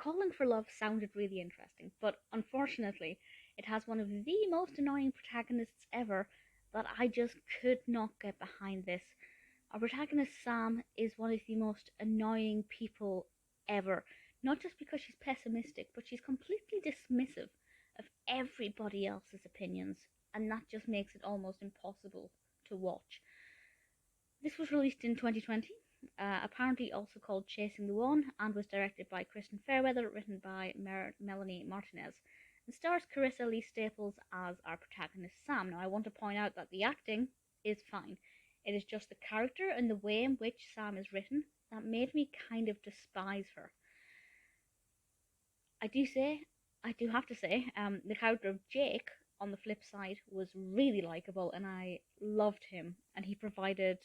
Calling for Love sounded really interesting, but unfortunately, it has one of the most annoying protagonists ever that I just could not get behind this. Our protagonist Sam is one of the most annoying people ever. Not just because she's pessimistic, but she's completely dismissive of everybody else's opinions, and that just makes it almost impossible to watch. This was released in 2020, apparently also called Chasing the One, and was directed by Kristen Fairweather, written by Melanie Martinez, and stars Karissa Lee Staples as our protagonist Sam. Now, I want to point out that the acting is fine. It is just the character and the way in which Sam is written that made me kind of despise her. I do have to say, the character of Jake, on the flip side, was really likable, and I loved him, and he provided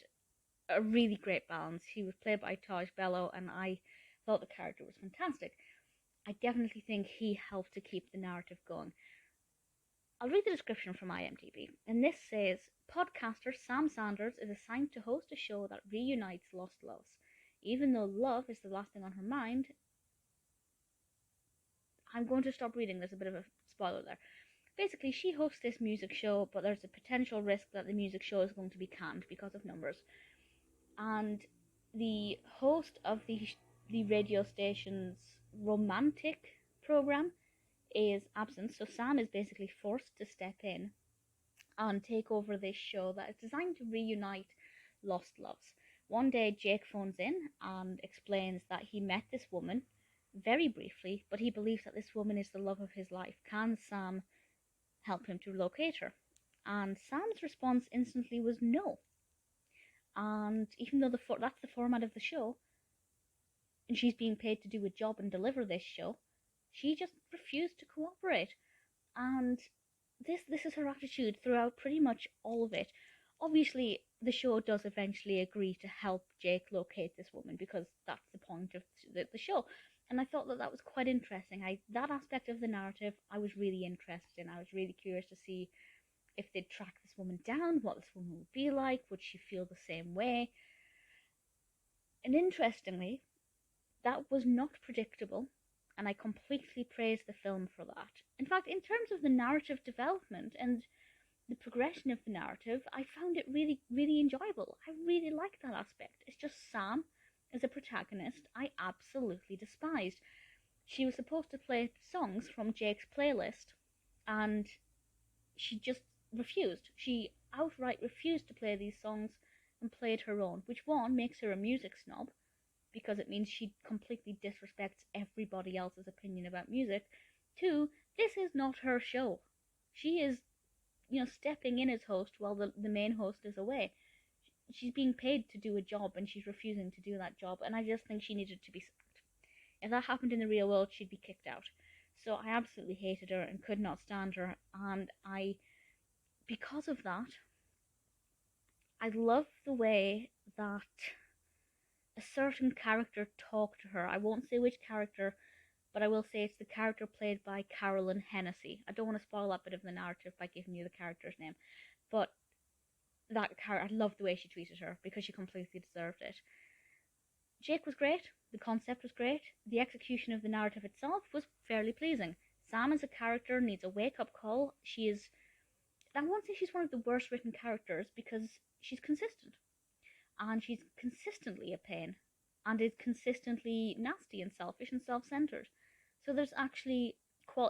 a really great balance. He was played by Tajh Bellow, and I thought the character was fantastic. I definitely think he helped to keep the narrative going. I'll read the description from IMDb, and this says, podcaster Sam Sanders is assigned to host a show that reunites lost loves. Even though love is the last thing on her mind, I'm going to stop reading, there's a bit of a spoiler there. Basically, she hosts this music show, but there's a potential risk that the music show is going to be canned because of numbers. And the host of the radio station's romantic program is absent, so Sam is basically forced to step in and take over this show that is designed to reunite lost loves. One day, Jake phones in and explains that he met this woman very briefly, but he believes that this woman is the love of his life. Can Sam help him to locate her? And Sam's response instantly was no. And even though that's the format of the show, and she's being paid to do a job and deliver this show, she just refused to cooperate. And this is her attitude throughout pretty much all of it. Obviously, the show does eventually agree to help Jake locate this woman, because that's the point of the show. And I thought that was quite interesting. That aspect of the narrative I was really interested in. I was really curious to see if they'd track this woman down, what this woman would be like, would she feel the same way? And interestingly, that was not predictable, and I completely praise the film for that. In fact, in terms of the narrative development and the progression of the narrative, I found it really, really enjoyable. I really liked that aspect. It's just Sam, as a protagonist, I absolutely despised. She was supposed to play songs from Jake's playlist, and she just refused. She outright refused to play these songs and played her own, which one, makes her a music snob, because it means she completely disrespects everybody else's opinion about music. Two, this is not her show. She is, stepping in as host while the main host is away. She's being paid to do a job, and she's refusing to do that job, and I just think she needed to be sacked. If that happened in the real world, she'd be kicked out. So I absolutely hated her and could not stand her, and because of that, I love the way that a certain character talked to her. I won't say which character, but I will say it's the character played by Carolyn Hennesy. I don't want to spoil that bit of the narrative by giving you the character's name, but that character, I loved the way she treated her, because she completely deserved it. Jake was great, the concept was great, the execution of the narrative itself was fairly pleasing. Sam as a character needs a wake-up call. I won't say she's one of the worst written characters, because she's consistent. And she's consistently a pain, and is consistently nasty and selfish and self-centered. So there's actually,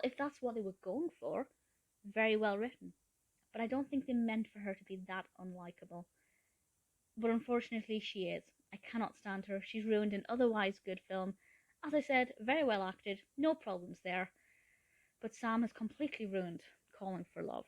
if that's what they were going for, very well written. But I don't think they meant for her to be that unlikable. But unfortunately, she is. I cannot stand her. She's ruined an otherwise good film. As I said, very well acted, no problems there. But Sam has completely ruined Calling for Love.